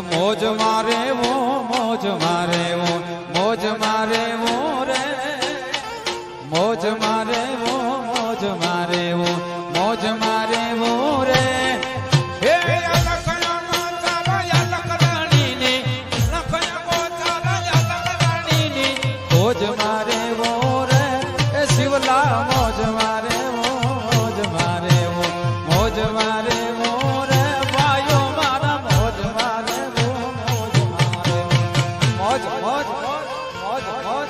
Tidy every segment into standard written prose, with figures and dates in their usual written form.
મોજ મારે વો મોજ મારે વો મોજ મારે વો રે મોજ મારે વો મોજ મારે વો મોજ મારે વો રે હે લખયા ચાલા લખરાણી ને લખયા ચાલા લખરાણી ને મોજ મારે વો રે એ શિવલા મોજ મારે વો મોજ મારે વો મોજ મારે વો રે ભાઈઓ મારા મોજ મારે વો મોજ મારે મોજ મોજ મોજ મોજ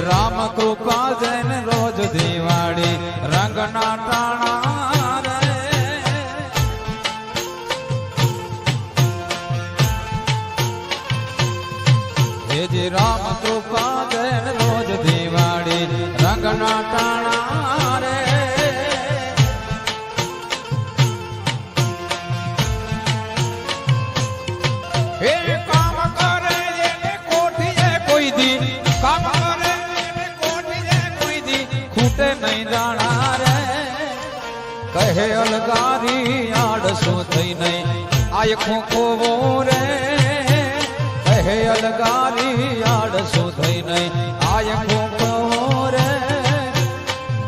રામ કૃપા જૈન રોજ દિવાળી રંગના ટાણા રે હેજી રામ કૃપા જૈન રોજ દિવાળી રંગના ટાણા રે હે કામ કરે એને કોઠીએ કોઈ દી કામ ખૂટે નહીં જાણા રે કહે અલગારી આડસો થઈ નહીં આય ખોખો રે કહે અલગારી આડસો થઈ નહીં આય ખોખો રે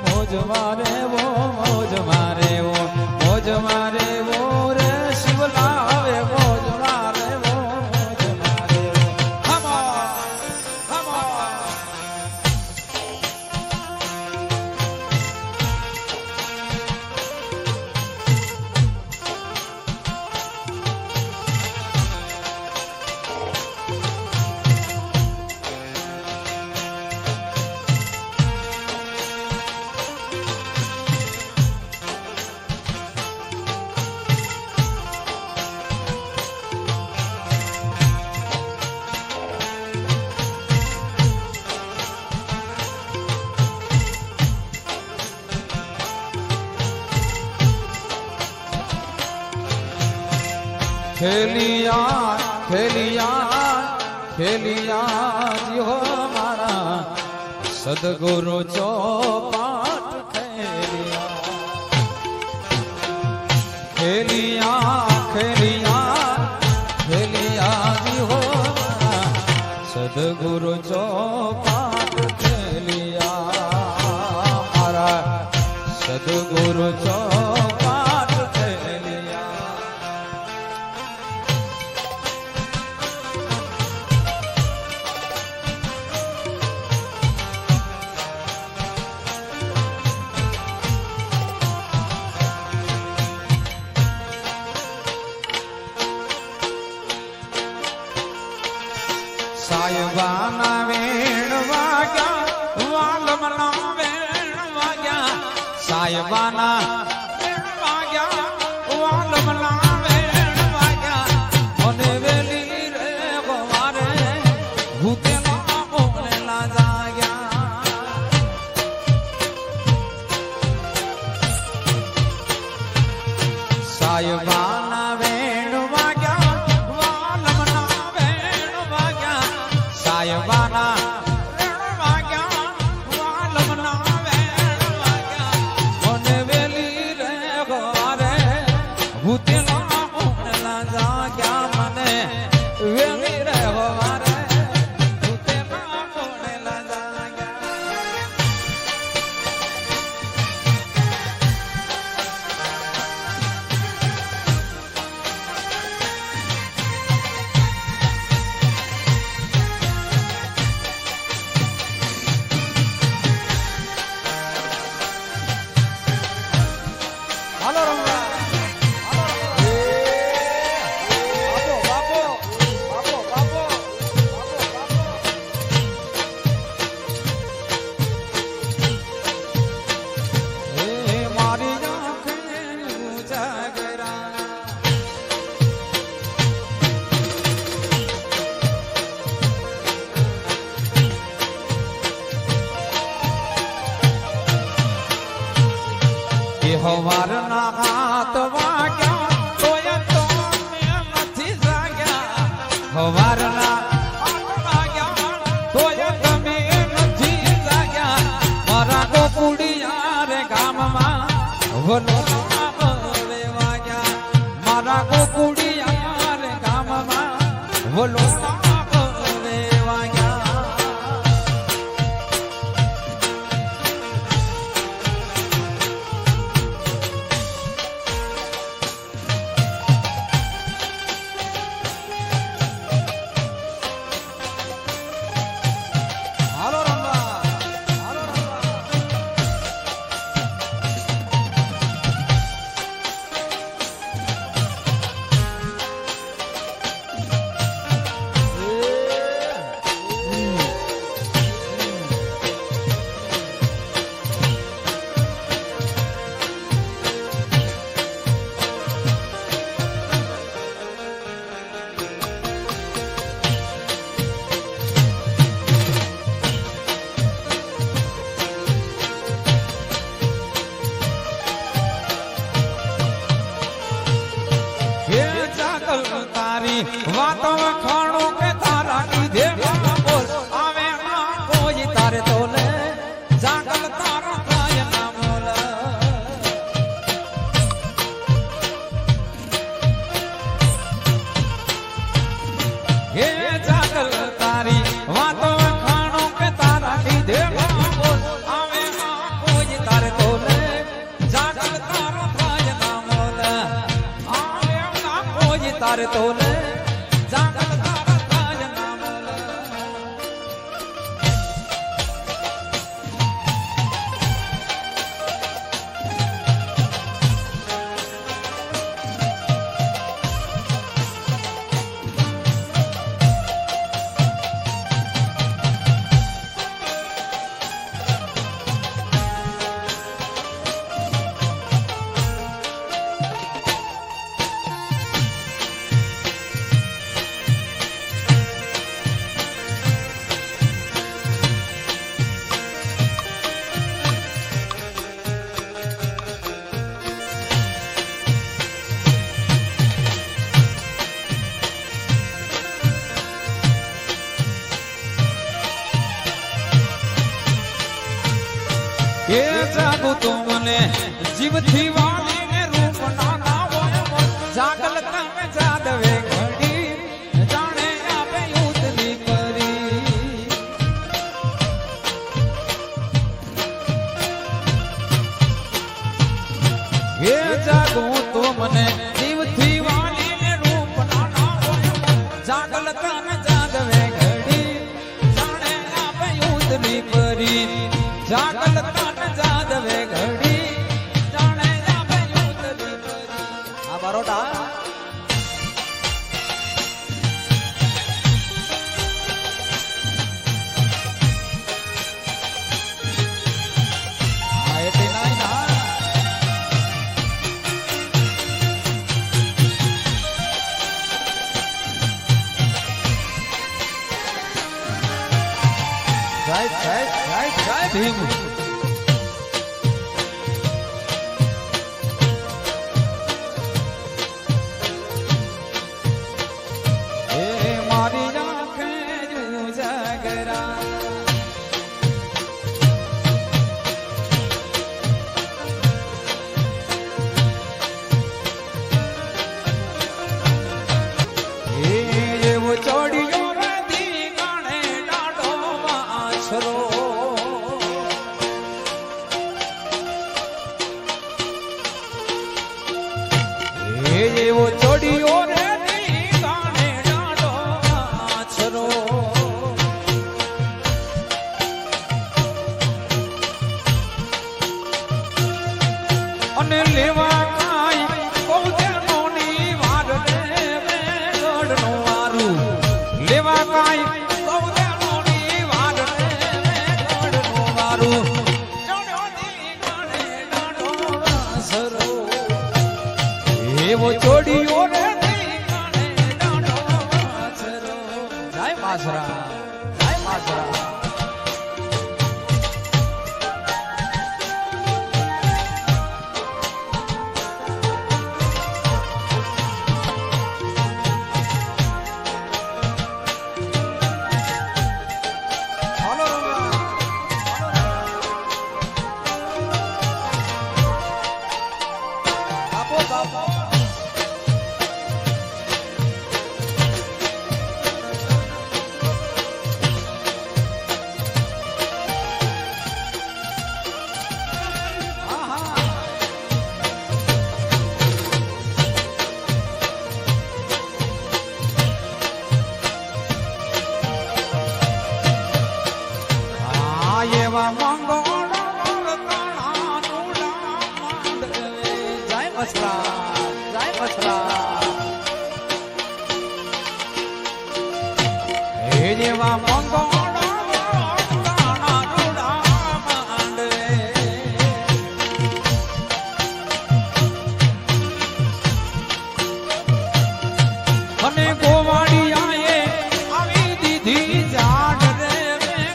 મોજ મારે વો મોજ મારે વો મોજ મારે વો રે શિવલા આવે મોજ મારે વો મોજ મારે વો હમા હમા ખેલિયા ખેલિયા ખેલિયા જી હો મારા સદગુરુ ચોપાટ ખેલિયા ખેલિયા ખેલિયા ખેલિયા જી હો મારા સદગુરુ ચોપાટ ખેલિયા મારા સદગુરુ ચોપાટ ખેલિયા સાયબાના વેણ વાગ્યા વાલમના વેણ વાગ્યા સાયબાના વેણ વાગ્યા વાલમના વેણ વાગ્યા મને વેલી રે ગવારે ભૂતેલા મોનેલા જાગ્યા સાયબાના વેણ વાગ્યા વાલમના વેણ વાગ્યા સાયબાના વેણ વાગ્યા વાલમના વેણ વાગ્યા મને વેલી રે ગવારે ભૂતેલા મોનેલા જાગ્યા મને વેલી રે ગવારે ભૂતેલા મોનેલા જાગ્યા હાલો રમવા વલોણા લેવા ગયા મારા ગોકુડિયા રે ગામમાં વલોણા લેવા ગયા હાલો રંગા હાલો રંગા તારી વાતો વખાણો કે તારા કીધે બોલ આવે ના કોઈ તારે તોલે જાગલ તારા થાય ના મોલ હે જાગલ તારી વાતો વખાણો કે તારા કીધે બોલ આવે ના કોઈ તારે તોલે જાગલ તારા થાય ના મોલ આવે ના કોઈ તારે તોલે જાગલ તારા થાય ના મોલ એ જાગો તો મને જીવથી વાલીને રૂપ ના નાવો જાગલ તમે જાદવે ઘડી જાણે આપે યુદ્ધની કરી એ જાગો તો મને જીવથી વાલીને રૂપ ના નાવો જાગલ તમે જાદવે ઘડી જાણે આપે યુદ્ધની કરી જાગલ જાદવે ઘડી જાણે આપે યુદ્ધની કરી આ બરોડા આ એટલે નાઈ ના જય જય જય જય ભીમ એવો ચોડીઓ રે ગાને ડાડો આછરો અને લેવા કાઈ કૌજનોની વાર રે ગઢનો મારું લેવા કાઈ કૌજનોની વાર રે ગઢનો મારું ચોડોની ગાને ડાડો આછરો એવો ચોડીઓ રે ગાને ડાડો આછરો જય માસરા જય માસરા એવા મંગળ અને ગોવાળિયાએ આવી દીધી જાડ રે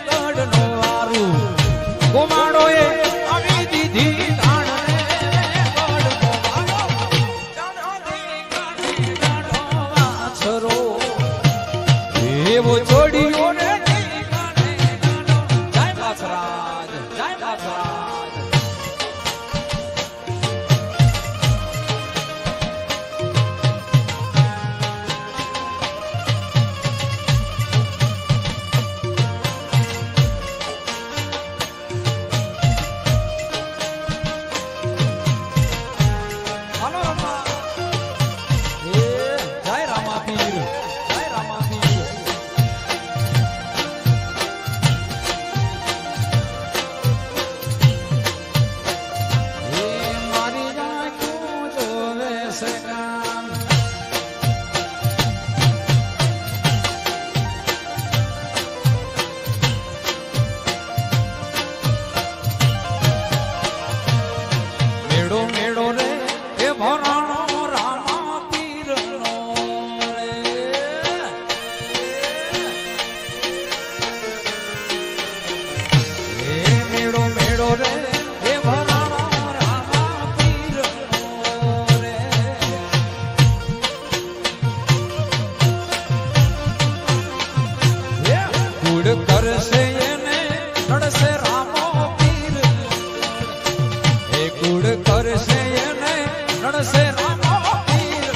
ગઢનો વારું ગોવાળોએ આવી દીધી જાડ રે ગઢનો વાછરો એવો જોડિયો રે જય બાસરાજ જય બાસરાજ કરશે એને નડશે રામો પીર એ કુડ કરશે એને નડશે રામો પીર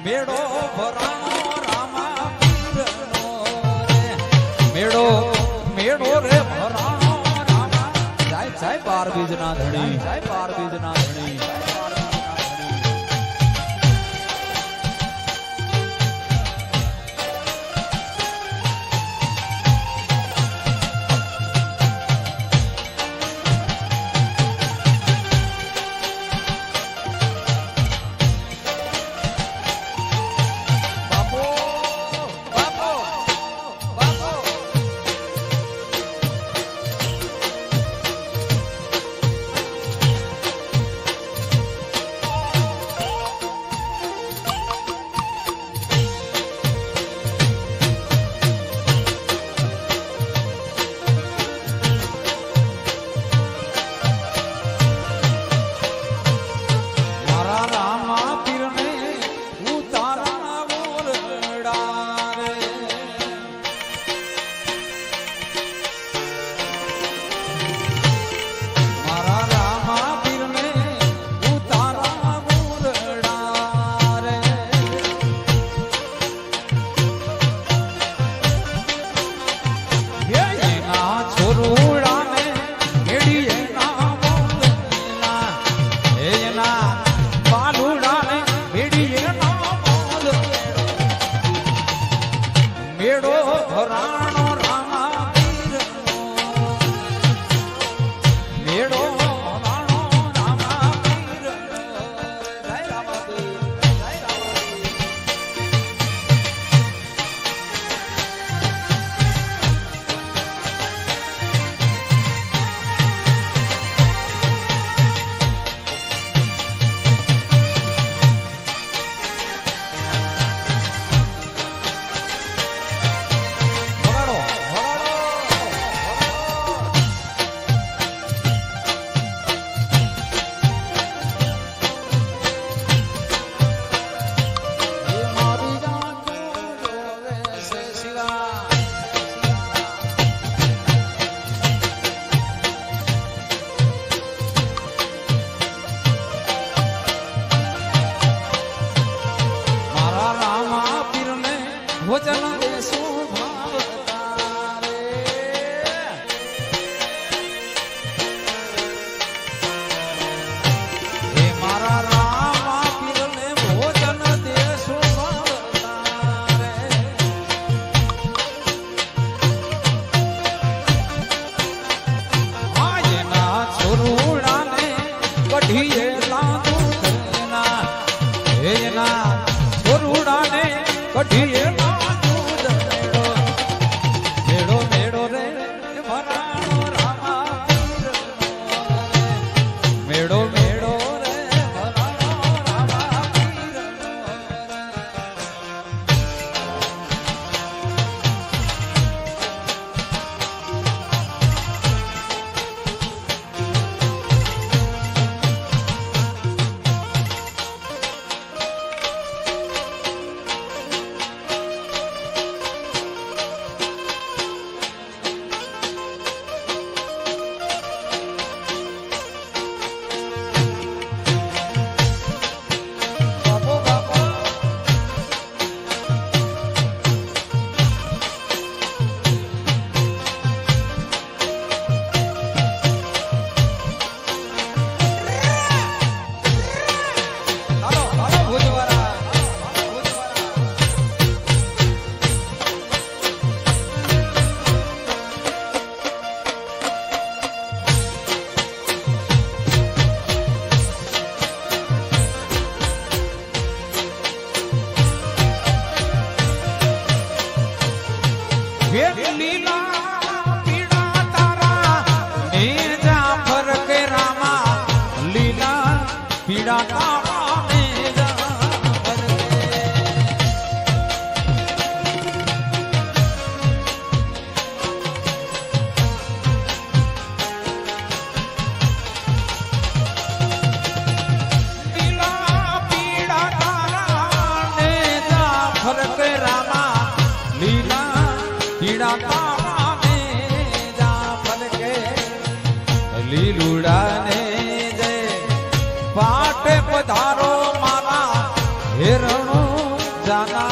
મેળો ભરાણો રામા પીરનો રે મેળો મેળો રે ભરાણો રામા જય જય બાર બીજના ધણી જય બાર બીજના ધણી ભોજન દેશું ભાવતા રે હે મારા રામા પીરને ભોજન દેશું ભાવતા રે આજના છોરુડાને કઢીએ લાદુ ના એના છોરુડાને કઢીએ લાદુ કાળાને જાફર કે લીલુડાને જય પાટે પધારો મારા હેરણો જાના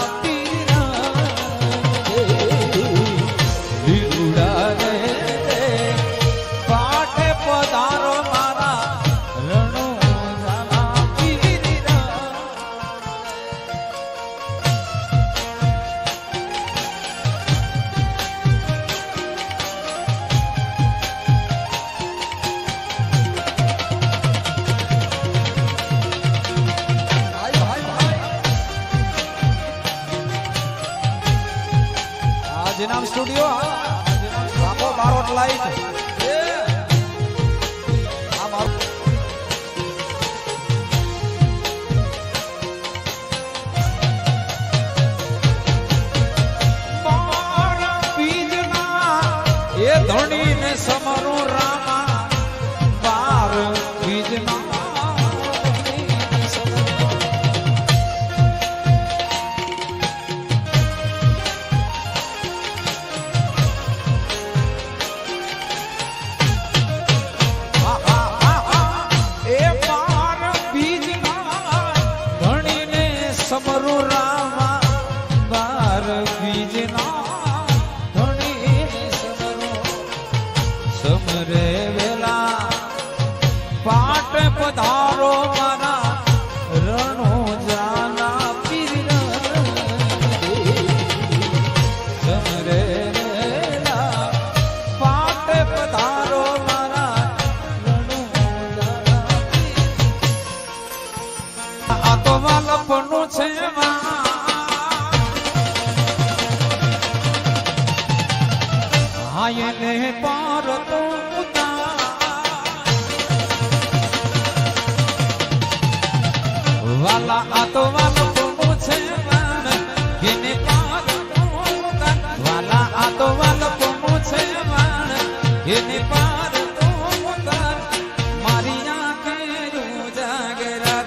जिनाम स्टूडियो बाबो बारोट लाइट ये धोनी ने समरो रामा बार बीजना समरू रामा बार बीजना धोनी समरू समरे वेला पाट पधारो मारा रणो जाना पीर समरे वेला पाट पधारो मारा रणो जाना आ तो वालपनु छे हायने पार तो वाला आ तो वालपनु छे गिने पार तो वाला आ तो वालपनु छे गिने पार तो मारी आंखें उजागरा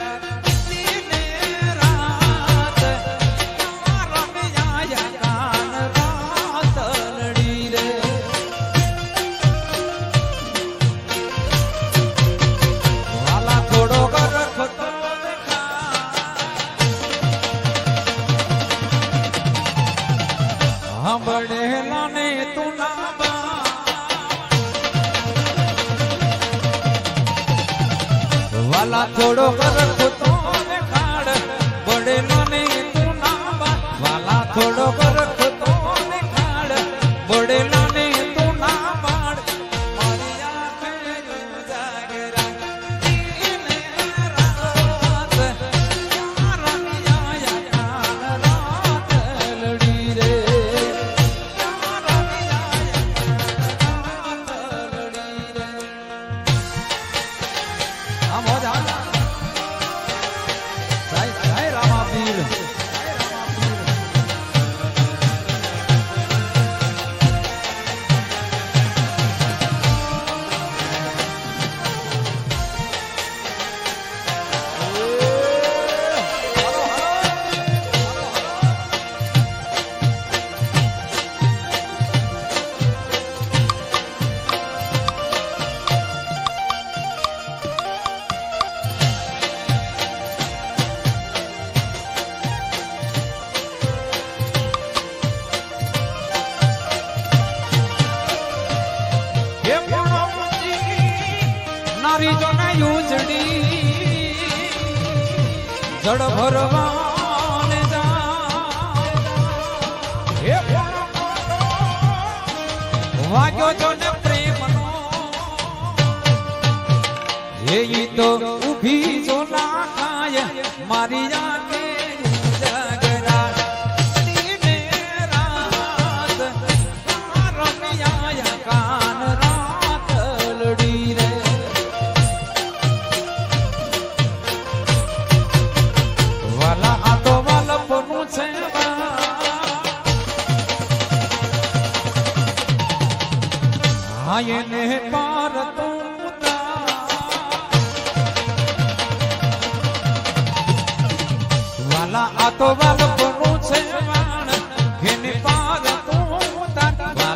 बड़ेला ने तू ना वाला थोड़ो कर तो खाड़ बड़ेला ने तू ना वाला थोड़ो कर तो खाड़ बड़ेला ने तू ना बाड़ मारिया मेरे जागरा दिन रात यार या कान रात लड़ी रे उजड़ी जड़ भरवाने जा वाग्यो जो ने प्रेम नो ये तो उभी जो ना खाए मारी आके जागरा दिन रात रमिया या कान रात लड़ी रे वाला आ तो वाला पनु छे हाय ने पार तो वाला आ तो वाला पनु छे वाण घेने पार तो वाला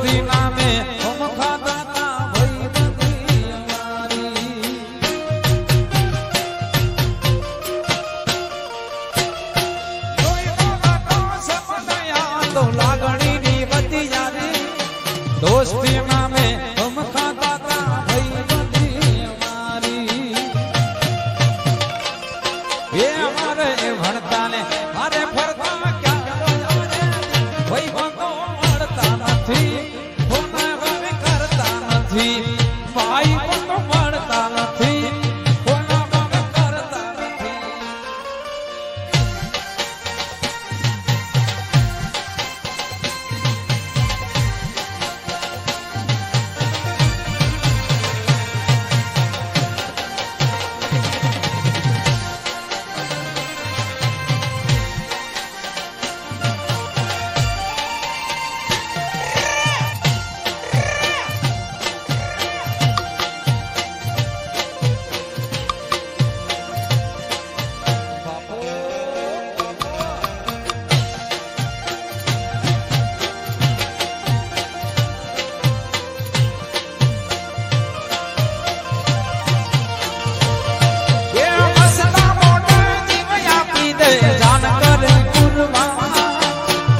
દોસ્તી નામે હમ ખાતા તા ભાઈ બંધી અમારી તો લાગણી ની બધી યારી દોસ્તી નામે હમ ખાતા તા ભાઈ બંધી અમારી એ અમારે ભણતા ને મારે ફરતા ક્યાં ભાઈ બંધો મળતા નથી કોના હવે કરતા નથી ભાઈ બંધો મળતા નથી કોના હવે કરતા નથી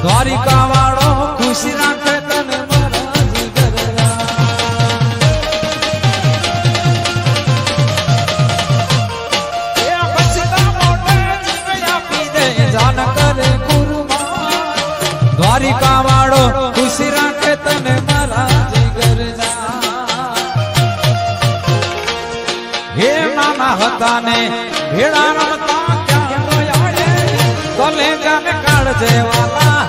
દ્વારિકા વાળો ખુશ રાખે તને મારા જીગરના એ બચતા મોટે જીવ આપી દે જાન કરે કુરબાન દ્વારિકા વાળો ખુશ રાખે તને મારા જીગરના હે નાના હતા ને ભેળા રમતા ક્યાં ગલે જાને કાળજે વાલા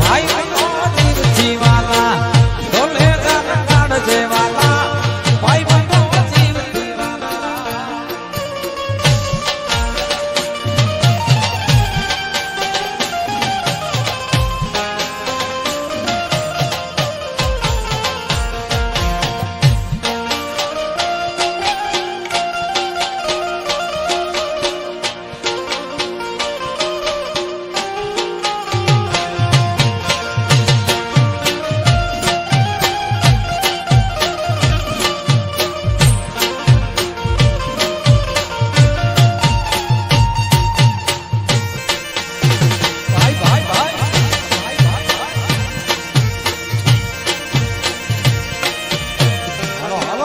ભાઈ નો જીવ વાલા ગલે જાને કાળજે વાલા ભાઈ નો જીવ વાલા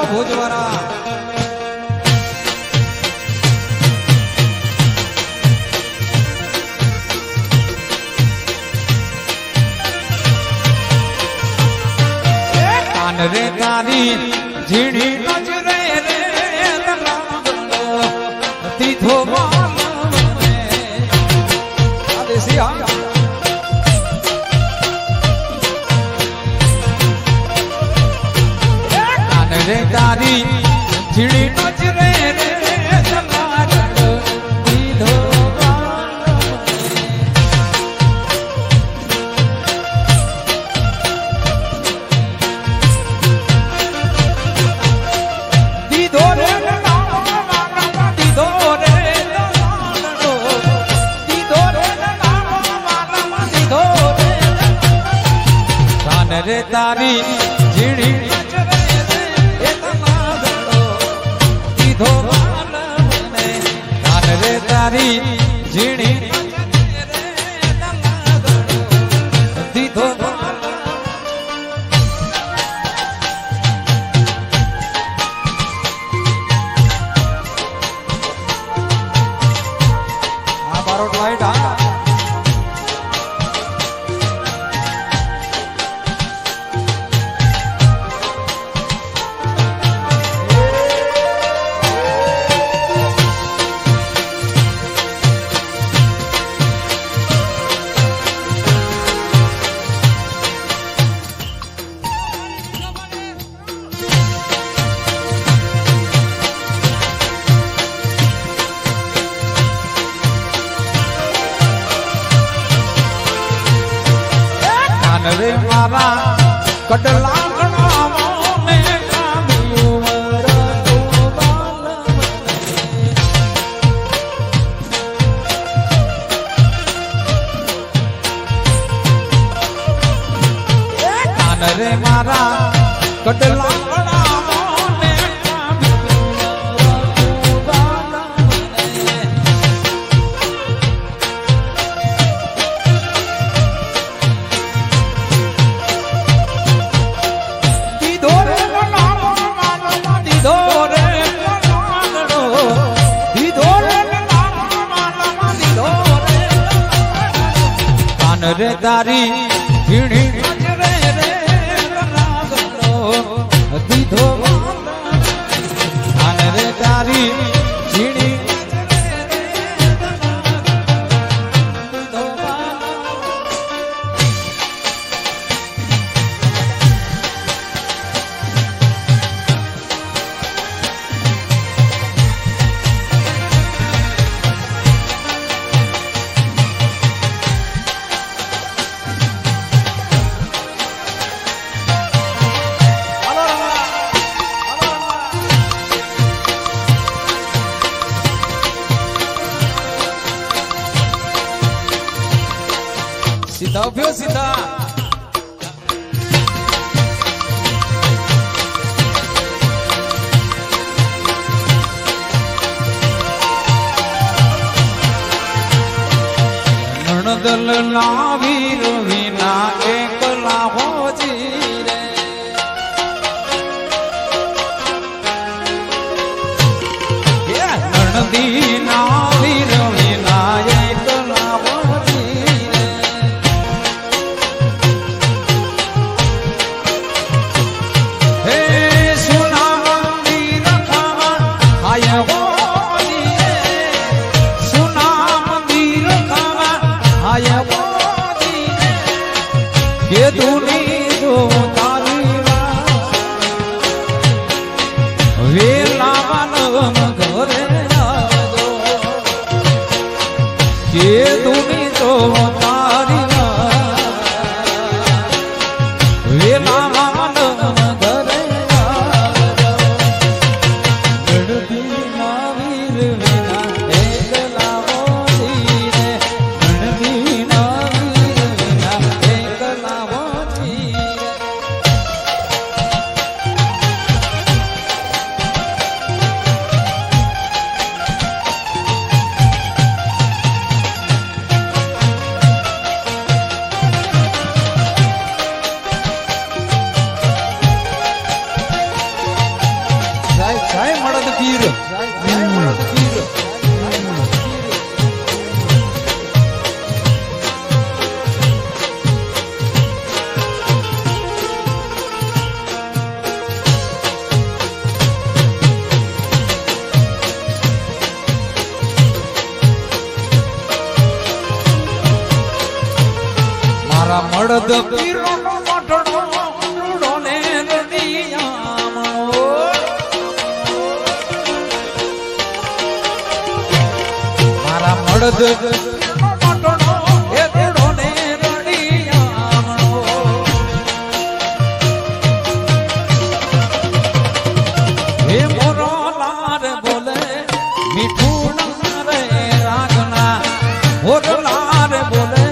ભોજવારા કાન રે તારી ઝીણી નજરે રે દીધો રે તારી ઝીણી નજરે રે દીધો દીધો રે દીધો રે દીધો રે દીધો રે કાન રે તારી ઝીણી તારી ઝીણી દીધો આ બારોટ લાઈટ હા રે મારા કડલા ઘણા ને કામ્યું વરતો બાલ કાન રે મારા કડલા રે તારી ઝીણી નજરે રે રાગનો દીધો આન રે તારી ઝીણી સીધા ઉભ્યો સીધા નણદલ ના વીર વિના એકલા હોજી રે નણદી ના વીર વિના એકલા હોજી રે સુના મંદિર ખાવા આય હોજી રે સુના મંદિર ખાવા આય હોજી રે કે દુની જો તારી વેલા માનવ ઘરે આવજો કે દુની જો તારી વેલા માનવ ઘરે આવજો ગણતી ના વીર વિના એકલા હોજી રે ગણતી ના વીર વિના એકલા હોજી રે જય જય મળદ પીર જય મળદ પીર મારા મળદ પીરો મોટડો ઉડો ને રડિયામણો મારા મળદ મોટડો એ ઉડો ને રડિયામણો હે મોરો લાર બોલે મીઠું ના રે રાગના મોરો લાર બોલે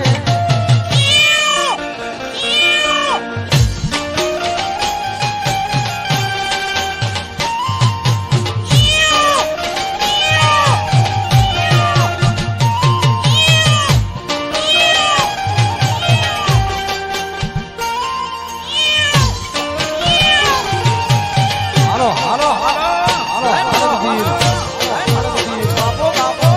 હાલો હાલો હાલો હાલો હાલો વીર હાલો વીર બાપો બાપો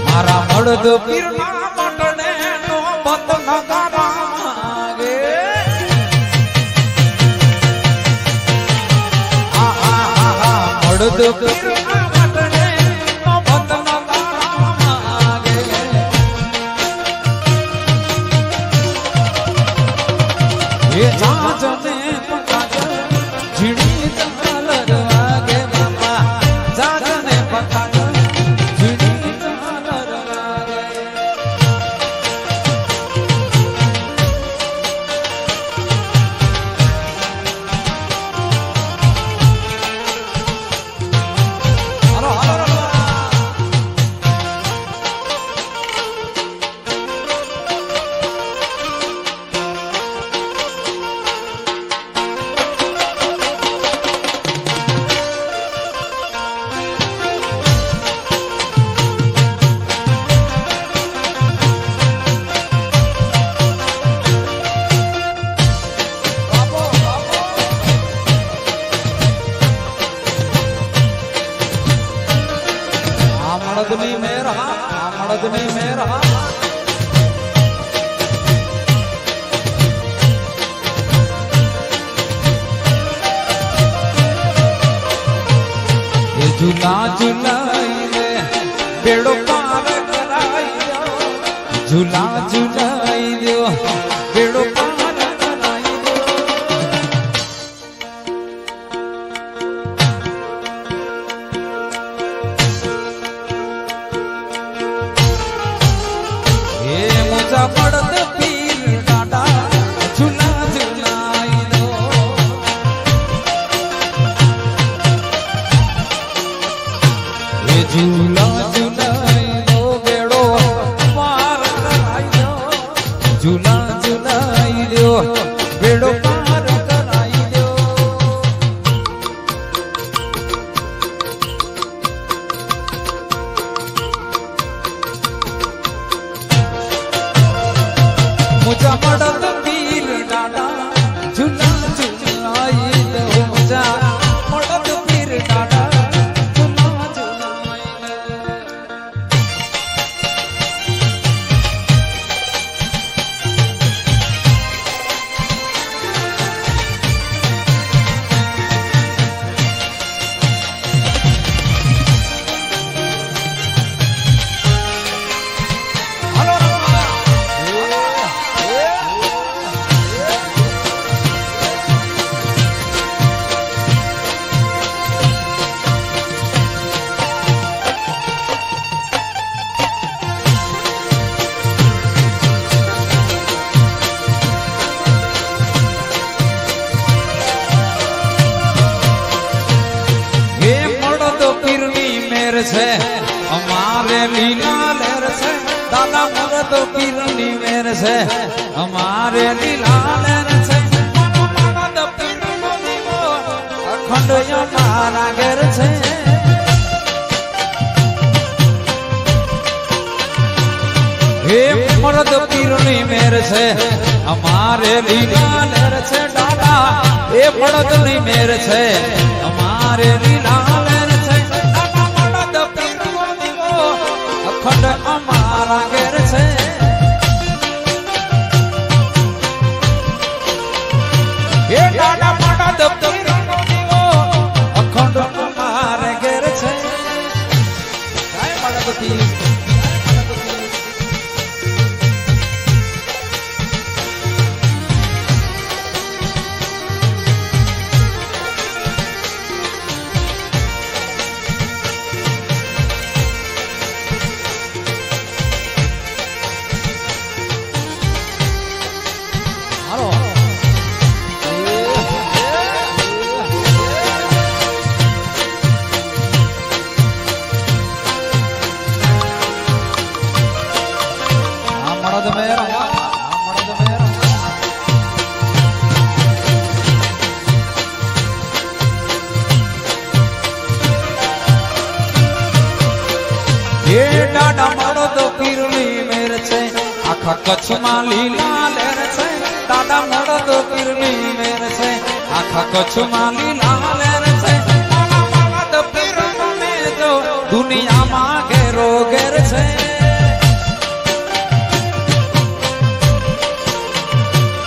મારા મળદ પીર ના મટડે નો બત નગારા માંગે મળદ પીર ના મટડે નો બત નગારા માંગે એ જાજને પકાજ ઝીણી તલર વાગે બાપા જાજને પકાજ ઝીણી તલર વાગે મળદની મેર હા મળદની મેર હા झूला झूलाई रे बेड़ो पार कराई दो झूला झूलाई दो बेड़ो पार कराई दो हे मुझा पड़त पीर डाडा झूला झूलाई दो झूला झूलाई दो बेड़ो पार कराई दो झूला झूलाई दो बेड़ो पार कराई दो मुझा मड़द पीर डाडा झूला झूलाई दो मुझा मड़द पीर डाडा છે અમારે લીલા લેર છે દાદા મરદ પીરની મેર છે અમારે લીલા લેર છે મરદ પીરનો દીવો અખંડ અમારા ઘેર છે હે મરદ પીરની મેર છે અમારે લીલા લેર છે દાદા એ મરદની મેર છે અમારે લીલા લેર છે અખંડ અમારા ઘેર છે એ દાદા માડા દફતરનો દીવો અખંડ અમારા ઘેર છે કાય માડાપતિ દાદા મરદ પીરની મેર છે આખા કચ્છમાં લીલા લેર છે દાદા મરદ પીરની મેર છે આખા કચ્છમાં લીલા લેર છે મરદ પીરનો મેર તો દુનિયામાં ઘેરો ઘેર છે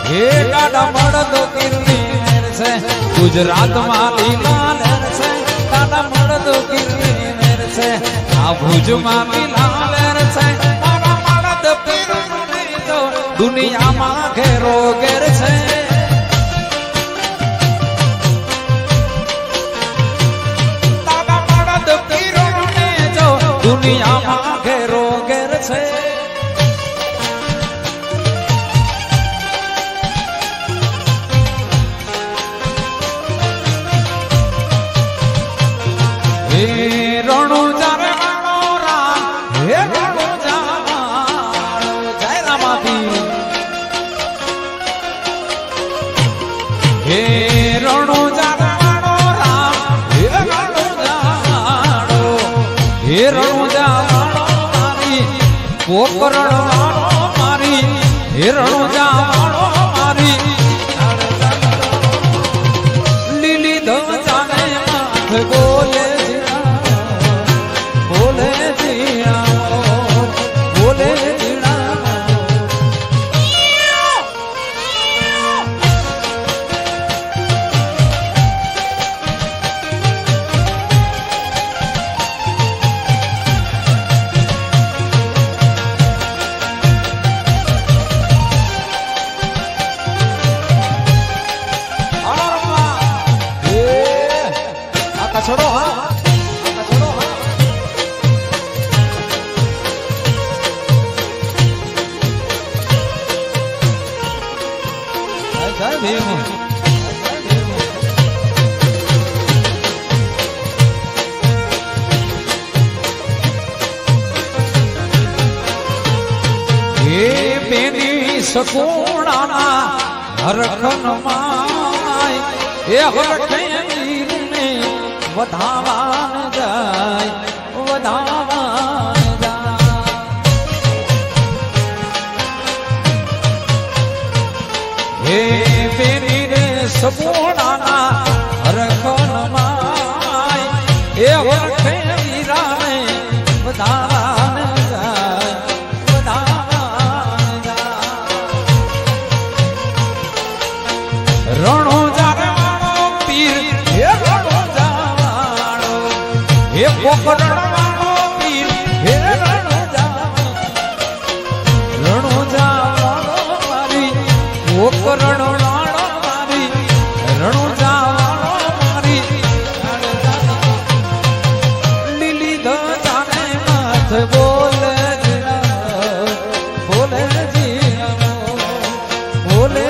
હે દાદા મરદ પીરની મેર છે ગુજરાતમાં લીલા લેર છે દાદા મરદ પીરની મેર છે આ ભુજમાં લીલા લેર છે મારા મરદ પીરનો મેર તો દુનિયામાં ઘેરો ઘેર છે દાદા મરદ પીરનો મેર તો દુનિયામાં ઘેરો ઘેર છે રણુજા રે મનોરા હે રણુજા જય રામાપી હે રણુજા રે મનોરા હે રણુજા મારી પોકરણ મારી હે રણુજા મારી લીલી ધજાને માથ બોલે સગુણાના હરખન માય એ હરખે વીરને વધાવાન જાય વધાવાન જાય હે બેની રે સગુણાના હરખન માય એ હરખે વીરાને વધાવાન જાય વધાવાન જાય રણોજા વાળો પીર હે રણોજા વાળો હે પોકરણ વાળો પીર હે રણોજા વાળો મારી પોકરણ વાળો મારી રણોજા વાળો મારી લીલી ધજાને માથ બોલે બોલે બોલે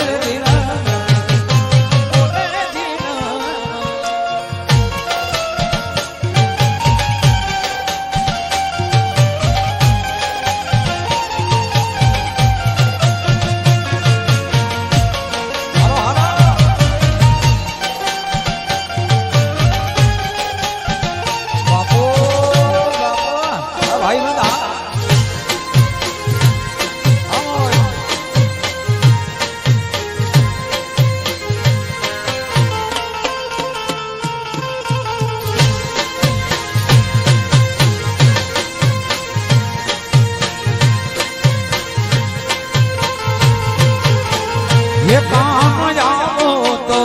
ये काम जाओ तो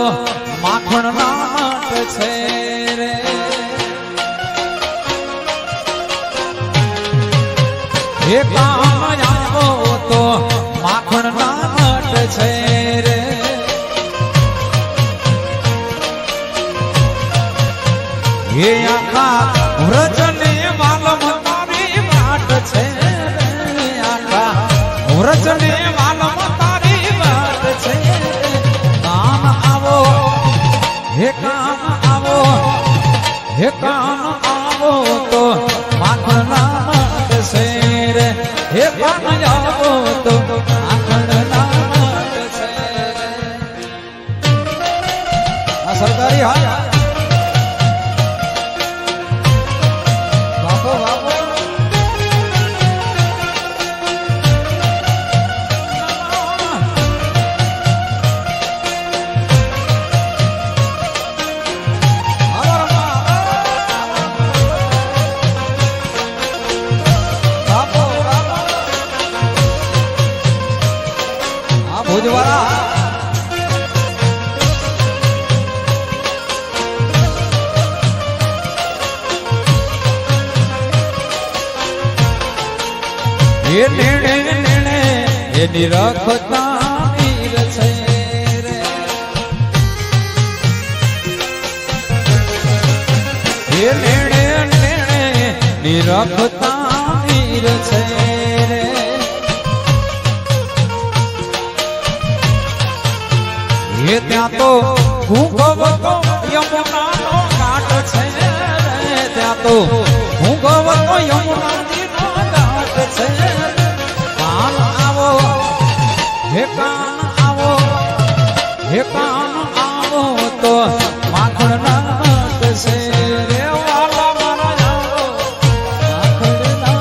माखण नाट छे रे ये काम जाओ तो माखण नाट छे रे ये आखा व्रजने वालम तारी वाट छे रे आखा व्रजने वालम કામ આવો હે કામ આવો હે કામ આવો તો માખણના મત રે હે કામ આવો તો માખણના મત રે આ સરકારી હા બાપો બાપો ભુજવાળા એ નેણે નેણે એની રખતા વીર છે રે એ નેણે નેણે ની રખતા વીર છે રે એ ત્યાં તો ભૂગવતો યમુનાનો ઘાટ છે ત્યાં તો ભૂગવતો યમુનાજીનો ઘાટ છે કાન આવો હે કાન આવો હે કાન આવો તો માખણના મત છે રે વાલા મારા આવો માખણના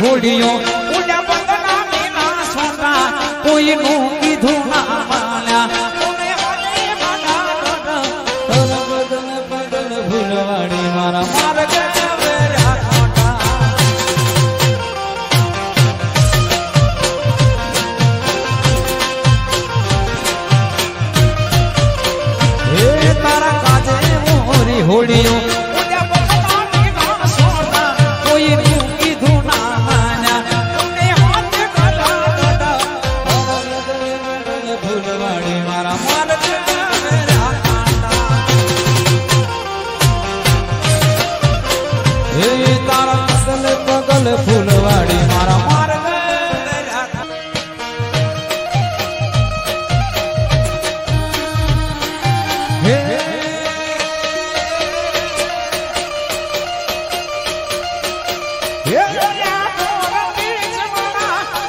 હોડીઓ ઉડા બદના મીના સોના કોઈનું કીધું ના માન્યા કોને વાલે માના બદન બદન ભૂલવાડી મારા માર્ગ વેરા ખોટા ગોકળ ફૂલવાડી મારા માર્ગ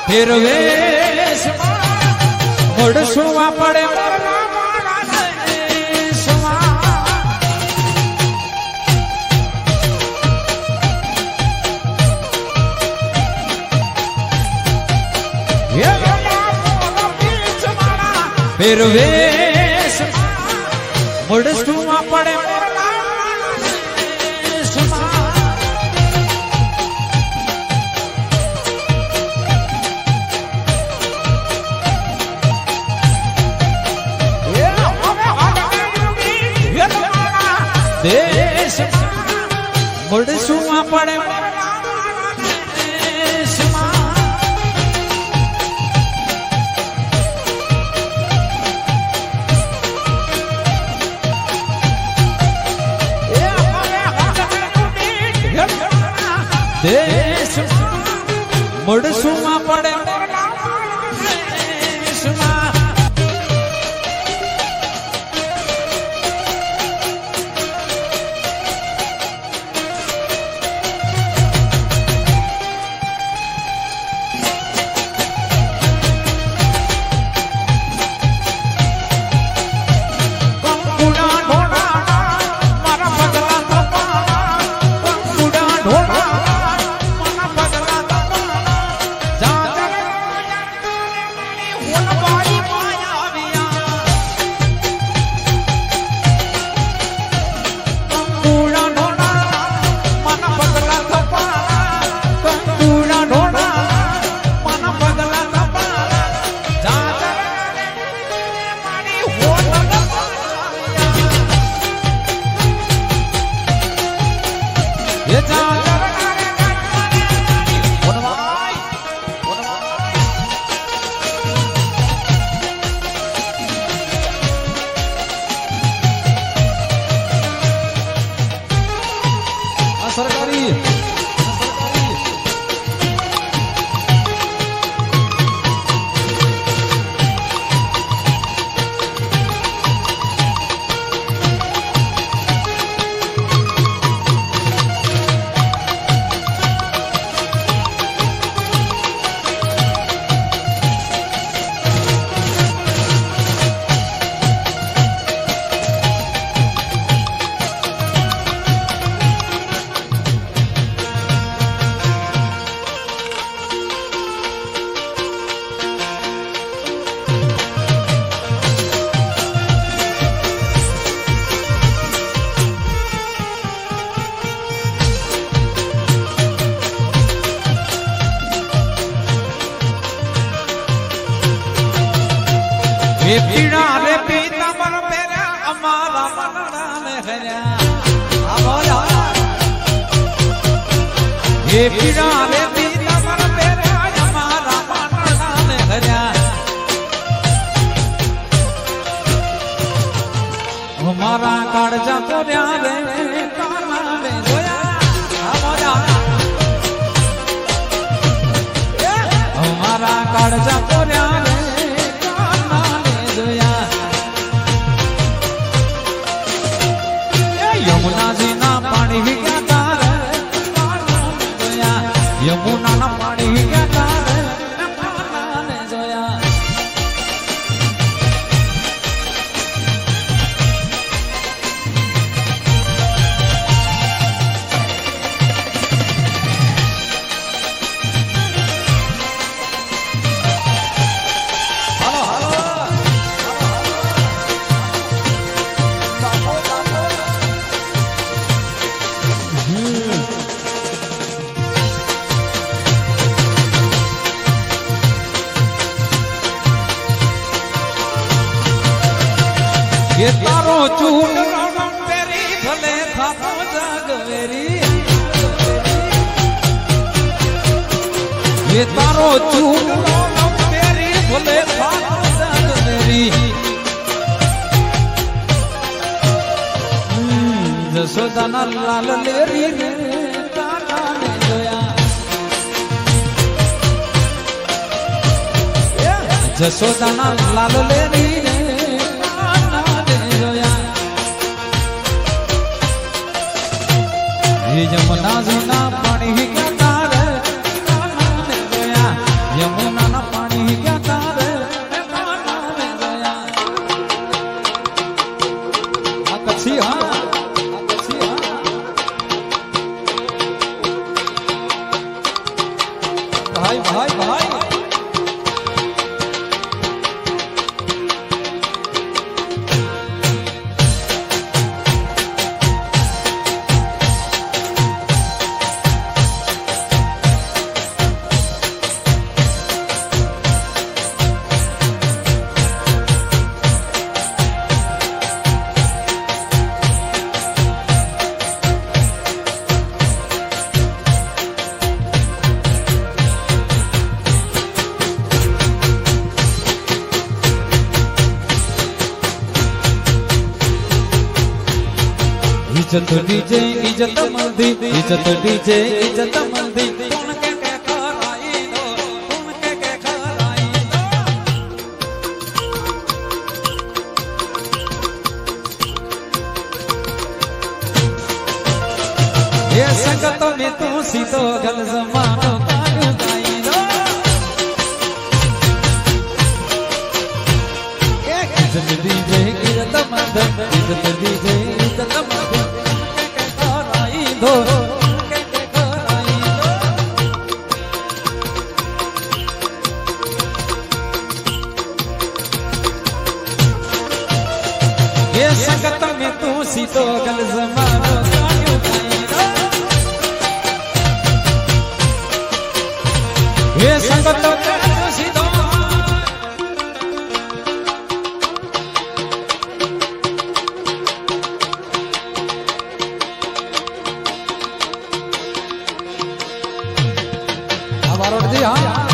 ફેરવેશ મોડસુવા પડે ફેરવેશ મોડસુવા પડે દેશ મોડસુમાં પડે દેશ મોડસુમાં પડે સરકારી એ પીડા રે પીતાંબર પહેર્યા અમારા મનડાને હર્યા એ પીડા રે પીતાંબર પહેર્યા અમારા મનડાને હર્યા અમારા કાળજા તોર્યા રે કાનાને જોયા અમારા કાળજા તોર્યા રે યમુનાજી ના પાણી વિગ્યા તારે યમુના ના પાણી વિગ્યા તારે જોયા ये तारो चूड़ पेरी भले थापो जागवेरी ये तारो चूड़ पेरी भले थापो जागवेरी जसोदाना लाल लेरी ने काना ने जोया જશોદાના લાલ લેરી રે કાના રે જોયા યમુના જૂના પાણી ગયા રે કાના રે જોયા યમુનાના પાણી ગયા રે કાના રે જોયા આ કચ્છી હા भाई भाई भाई इज्जत डीजे इज्जत मंदी इज्जत डीजे इज्जत मंदी कौन के खराई दो कौन के खराई दो ये संगत में तू सीतो गल जमानो कायो गाई दो इज्जत डीजे इज्जत मंदी इज्जत डीजे इज्जत मंदी दो ये संगत में तू सीतो गल जमानो कायो गाई दो ये संगत में तू सीतो जी हाँ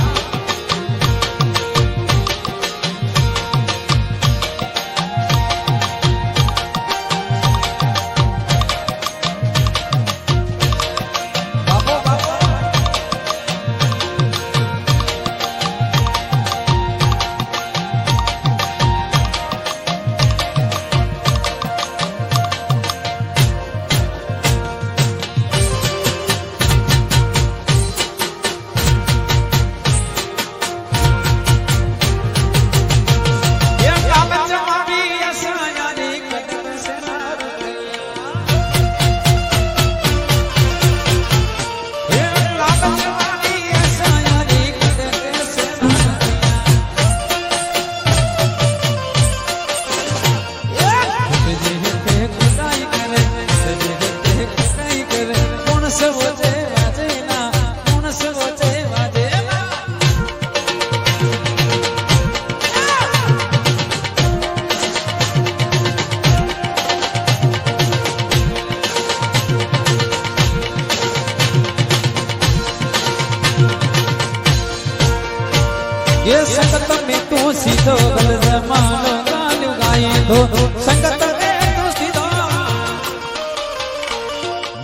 ये संगत में तू सीधो गल जमानो गालियो गाई दो संगत में तू सीधो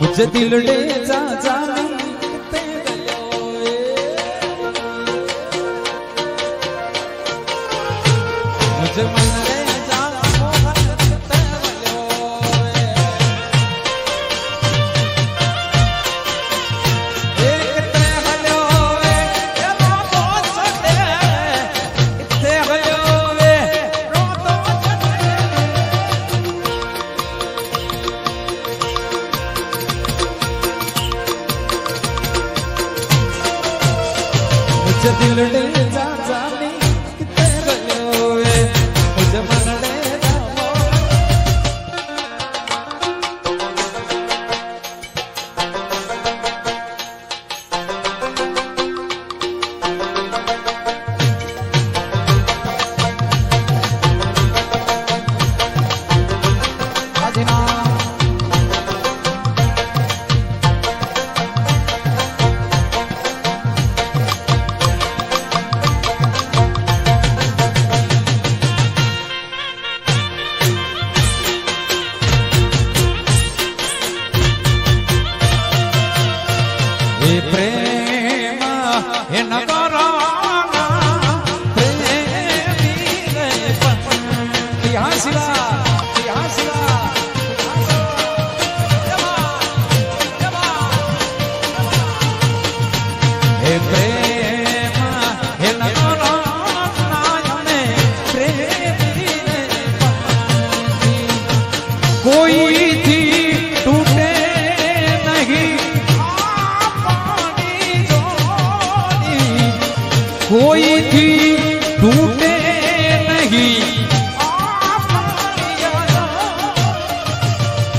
मुझे दिल ले जा जा मुझे मन ले जा दिल ले जा जानी किते गयो वे मुझे मन ले प्रेम हे नगरा प्रेम પ્રેમ હે નગરો નાયને પ્રેમી કોઈથી તૂટે નહીં આપણી જોડી કોઈથી તૂટે નહીં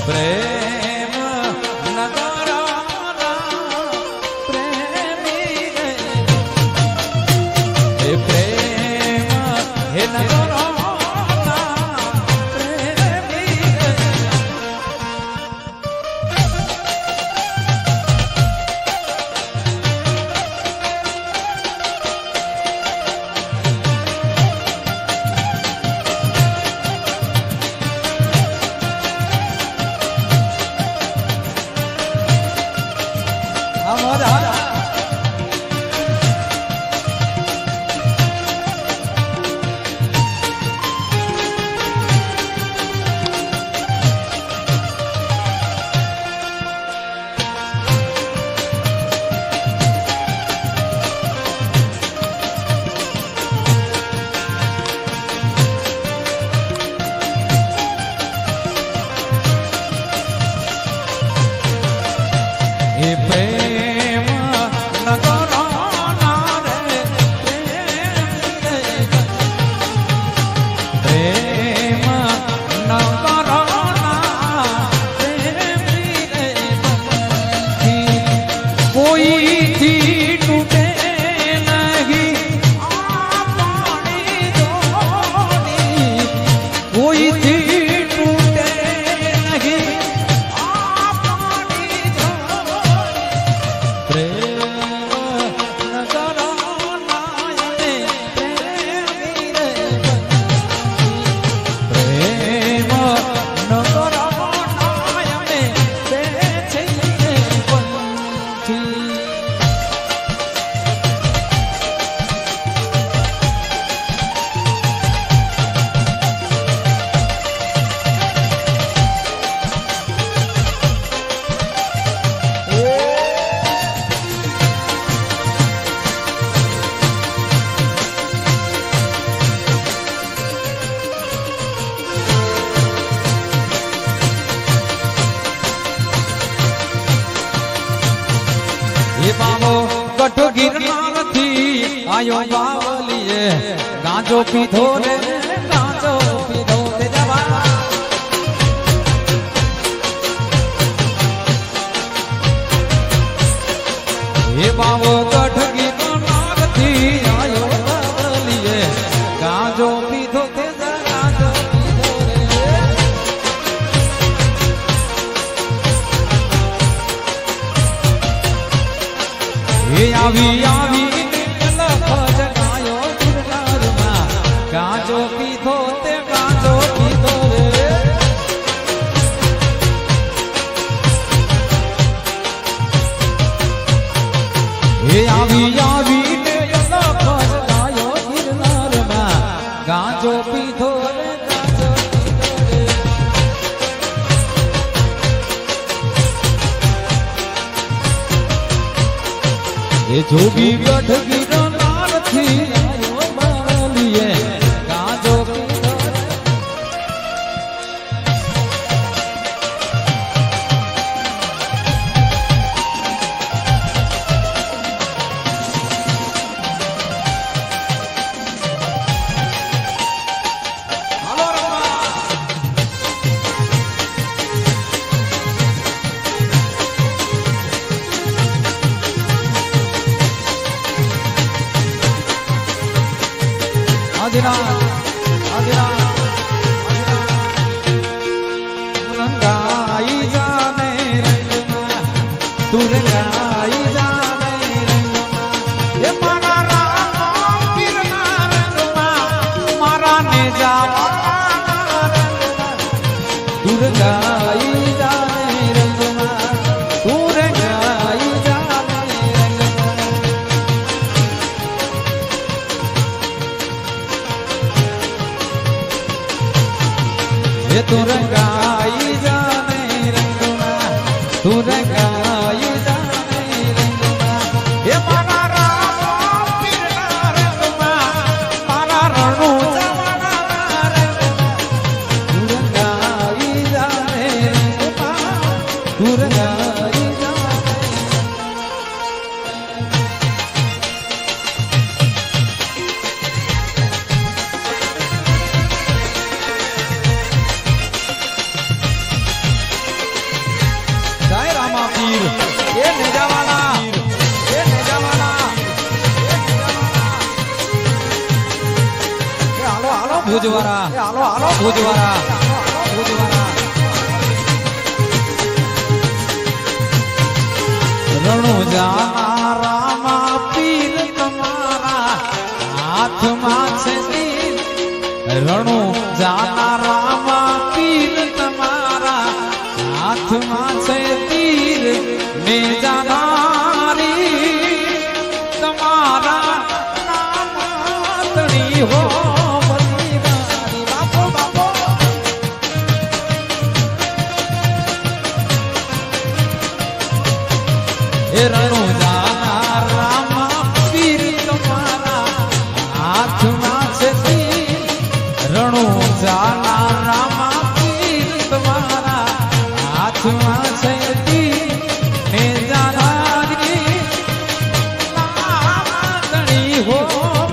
પ્રેમ નગરના પ્રેમી હે પ્રેમ હે નગરના કઠ ગિરનારથી આયો બાવલીએ ગાંજો પીધો રે ગાંજો પીધો રે જવા એ બાવો કઠ ગિરનારથી આયો બાવલીએ ગાંજો પીધો તે ગાંજો પીધો રે એ આવી આવી ભજનાયો ગિરનારમાં ગાંજો પીધો તે ગાંજો પીધો રે એ આવી આવી ભજનાયો ગિરનારમાં ગાંજો પીધો રે ગાંજો પીધો રે એ જોગી ગઢ ગિરનારથી આયો બાવલીએ ગાંજો પીધો હાલો Rama Adira, Adira, Rangai jaane rangma, tu rangai jaane rangma, ye mara rama kirna rangma, mara ne jawana rangma, tu rangai jaane rangma, tu rangai jaane rangma. ये तू रंगाई जाने रंगना तू रंगाई जाने रंगना ये मारा ભુજવાળા હાલો હાલો ભુજવાળા ભુજવાળા રણુજા રામા પીર તમારા હાથમાં છે તીર રણુજા રામા પીર તમારા હાથમાં છે તીર ને જાનારી તમારા નામતણી હો બલિદાની બાપો બાપો એ રણુજા રામા પીર તમારા હાથમાં છે તીર રણુજા રામા પીર તમારા હાથમાં છે તીર ને જાનારી નામતણી હો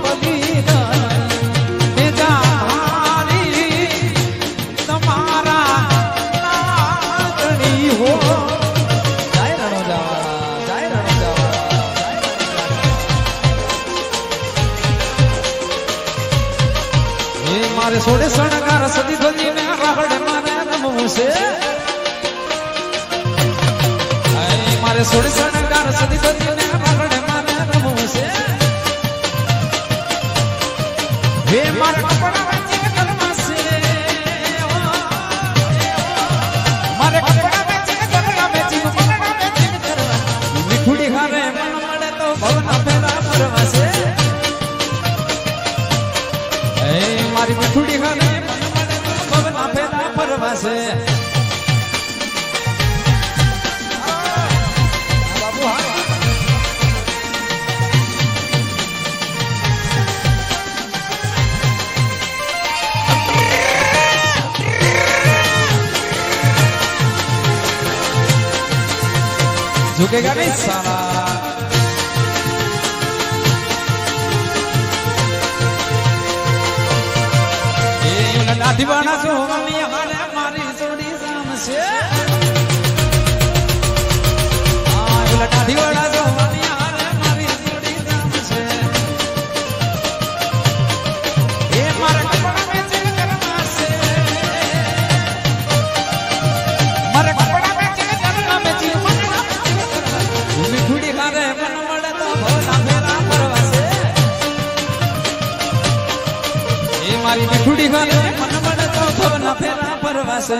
બલિદાની ને જાનારી તમારા નામતણી હો જય રણુજા જય રણુજા એ મારે સોડે શણગાર સદી ધોજીને રાહડે મારે રમવું છે મારે સોડે શણગાર સદી ધોજીને રાહડે મારે રમવું છે હે મારે કપડા વેચીને ઘરમાં છે મારે કપડા વેચીને ઘરમાં વેચીને ઘરમાં મીઠુડી ખારે મન મળે તો ભવના ફેરા ફરવા છે મારી મીઠુડી ખાને પવના ફેરા ફરવા છે બાબુ હા झुकेगा नहीं साला દીવાના જોવાની હારે મારી જોડી જામશે આ ઉલટા દીવાના જોવાની હારે મારી જોડી જામશે એ મારા કપડા વેચીને ઘરમાં છે મારા કપડા વેચીને ઘરમાં વેચીને મીઠુડી હારે મન મળે તો ભવના ફેરા ફરવા છે એ મારી મીઠુડી હારે ભવના ફેરા ફરવા છે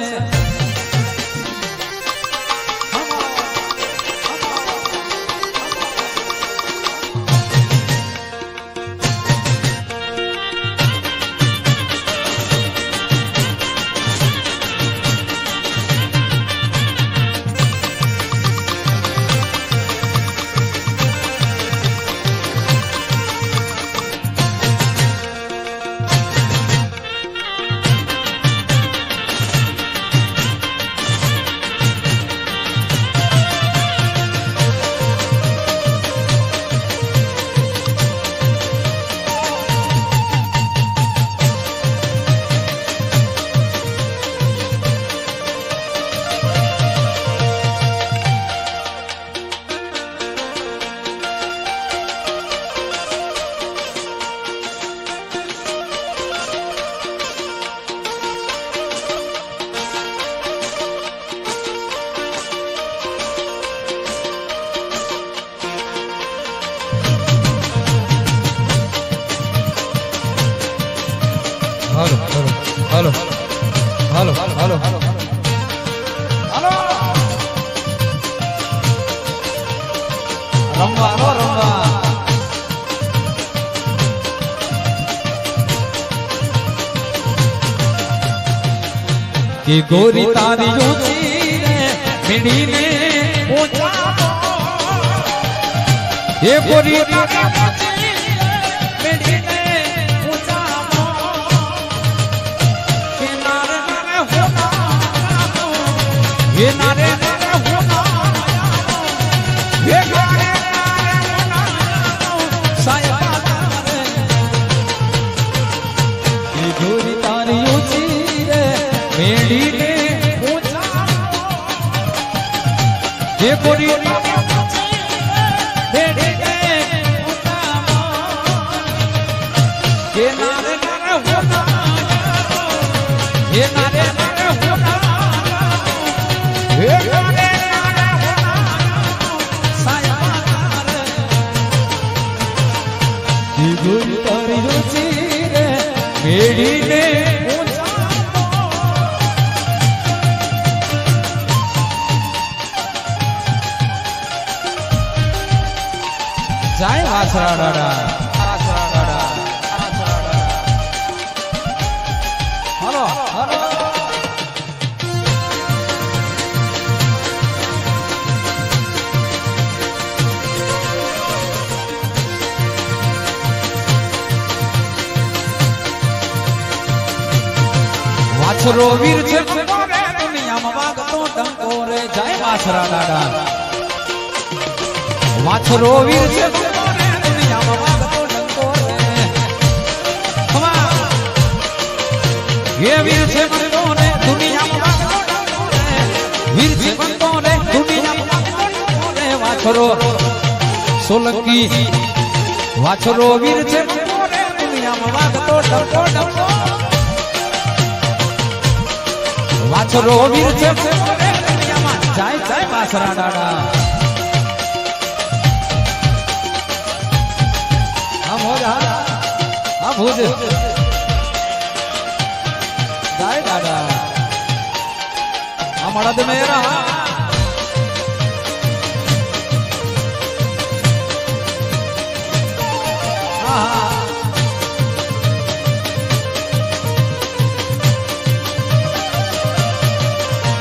હાલો હાલો હાલો હાલો હાલો રમવા નો રમવા કે ગોરી તારી ઊંચી રે મીડીને ઊંચા એ ગોરી તારી ઊંચી મીડીને ये नारे नारे होना ये नारे नारे होना साया तारे ये गोरी तारी ऊंची रे मेड़ी ने ऊंचा ये गोरी तारी ऊंची मेड़ी ने ऊंचा ये नारे नारे होना જોઈ તારી રુચિ રે મેળીને જાય વાસરા દાડા હલો હલો વાછરો વીર છે દુનિયામાં વાગતો ડંકો રે જાય વાછરા દાડા વાછરો વીર છે દુનિયામાં વાગતો ડંકો રે એ વીર છે મંતો રે દુનિયામાં વાગતો ડંકો રે વીર છે મંતો રે દુનિયામાં વાગતો ડંકો રે વાછરો સોલંકી વાછરો વીર છે મંતો રે દુનિયામાં વાગતો ડંકો વાછરો વીર છે જાય જાય વાસરા દાડા હા મોજ હા ભુજ જાય દાડા હા મળદ મેરા હા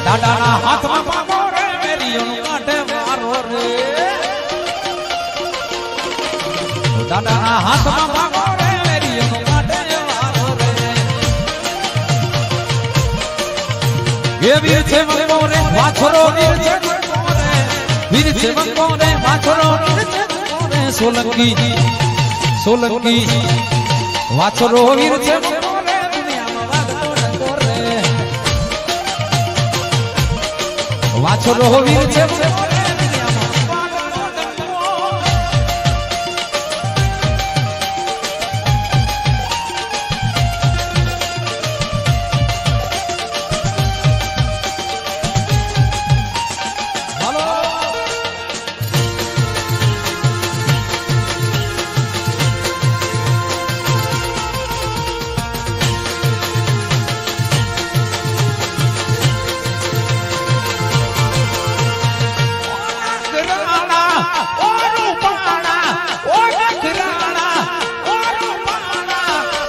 દાદાના હાથમાં પાકો રે મેરીઓનો કાંઠે મારો રે દાદાના હાથમાં પાકો રે મેરીઓનો કાંઠે મારો રે એ વીર છે મંગો રે વાછરો વીર છે મંગો રે વીર છે મંગો રે વાછરો વીર છે મંગો રે સોલંકી સોલંકી વાછરો વીર છે મંગો રે દુનિયામાં વાગતો ડંકો રે વાછરો વીર છે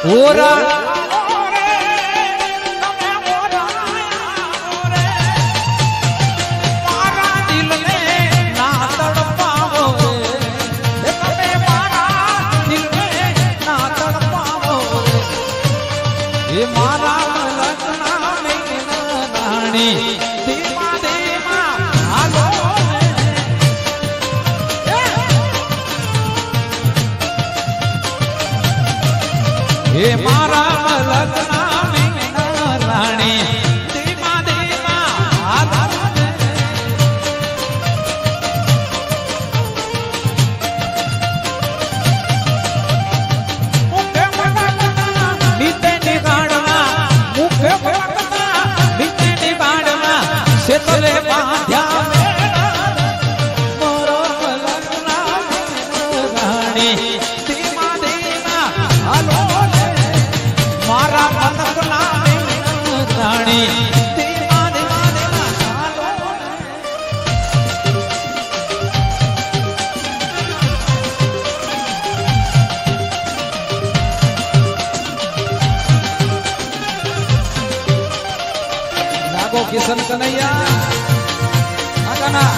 ઓરા મારા દિલને ના તડપાવો તમે મારા દિલને ના તડપાવો એ મારા લગ્ના મેં રાણી ધીમા ધીમા હાલો એ મારા લગ્ના મેના રાણી ધીમા ધીમા હાથ મુખે ભટકતા નીતે નિગાડવા મુખે ભટકતા નીતે નિગાડવા શેતલે બાંધ્યા મારો લગ્ના મેના રાણી ધીમા ધીમા હાલો મારા મનકના રાણી ધીમા ધીમા ધીમા હાલો નાગો કિશન કનૈયા આગના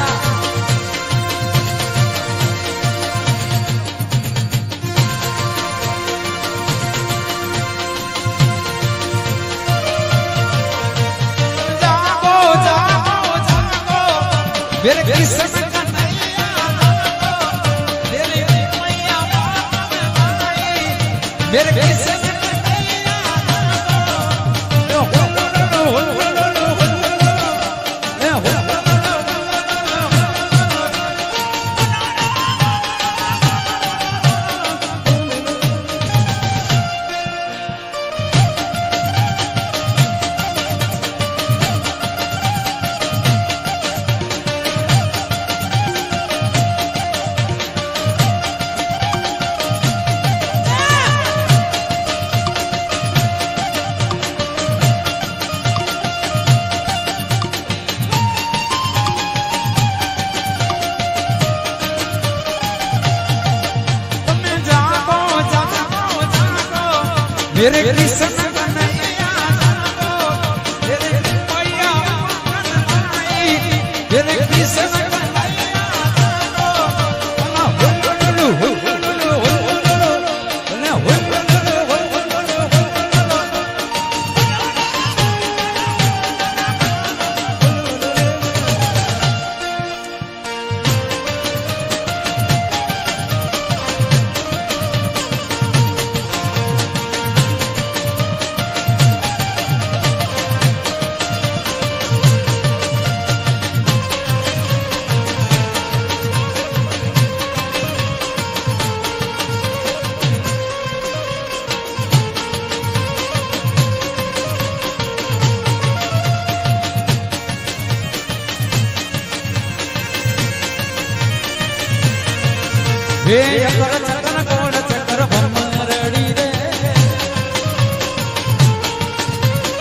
मेरे किस्से में मेरे किस्से मेरे कृष्ण कन्हैया मेरे मैया कन्हैया मेरे कृष्ण हे चक्कर चक्कर कोण चक्कर भमरडी रे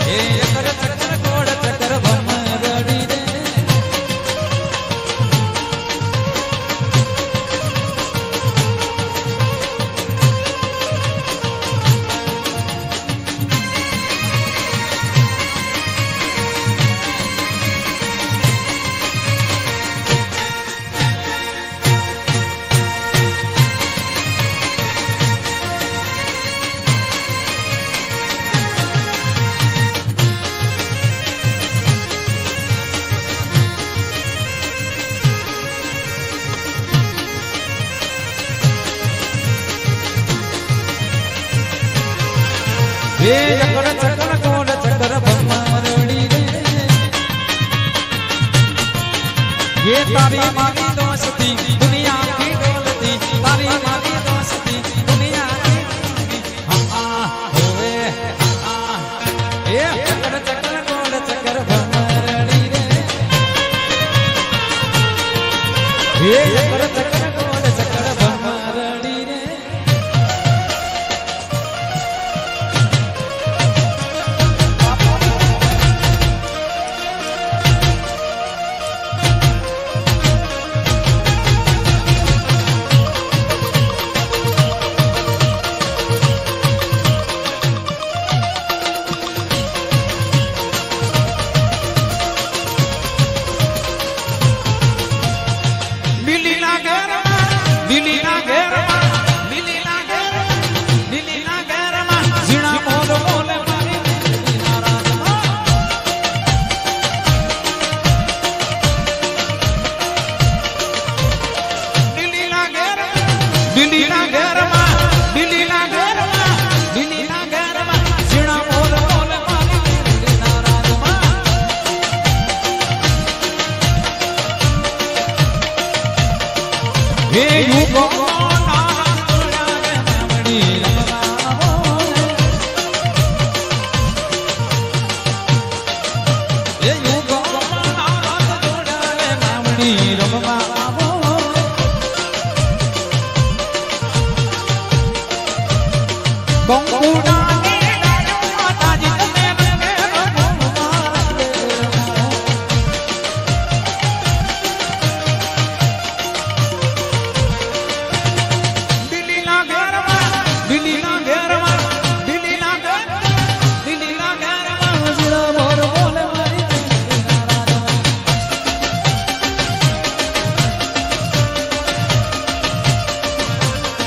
हे चक्कर चक्कर कोण चक्कर भमरडी रे हे चक्कर चक्कर कोण चक्कर भमरडी रे ये तारी मारी दोस्ती दुनिया की दौलती तारी मारी दोस्ती दुनिया की होवे ये चक्कर चक्कर कोण चक्कर भमरडी रे ये चक्कर चक्कर कोण चक्कर भमरडी रे हे युगो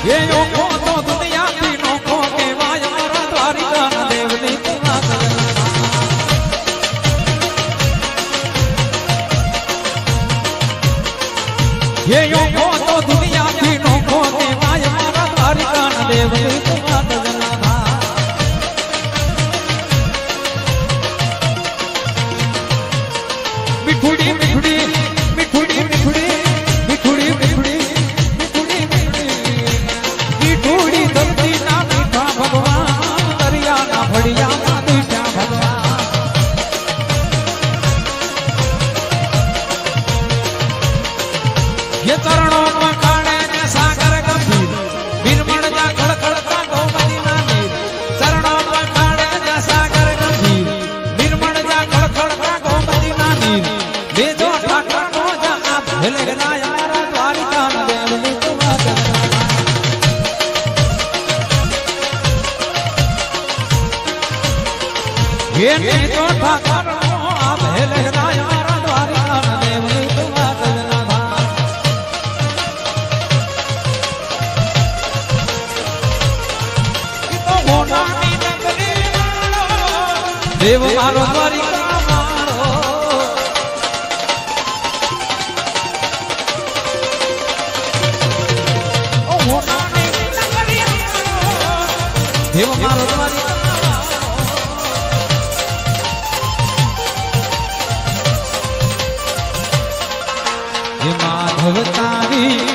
ये योगो तो दुनिया की नोको के वाया द्वारिका देवनी ये योगो तो दुनिया की नोको के वाया द्वारिका देवनी मिठुड़ी मिठुड़ी मिठुड़ी मिठुड़ी मिठुड़ी मिठुड़ी मिठुड़ी એને ચોથા કરનો આ ભેલ રાય મારા દ્વારકા દેવની તો વાત જ ના ભાર. તો મોટાની નગરી મારો દેવ મારો દ્વારિકા મારો. ઓ મોટાની નગરી મારો દેવ મારો દ્વારિકા. માધવ તારી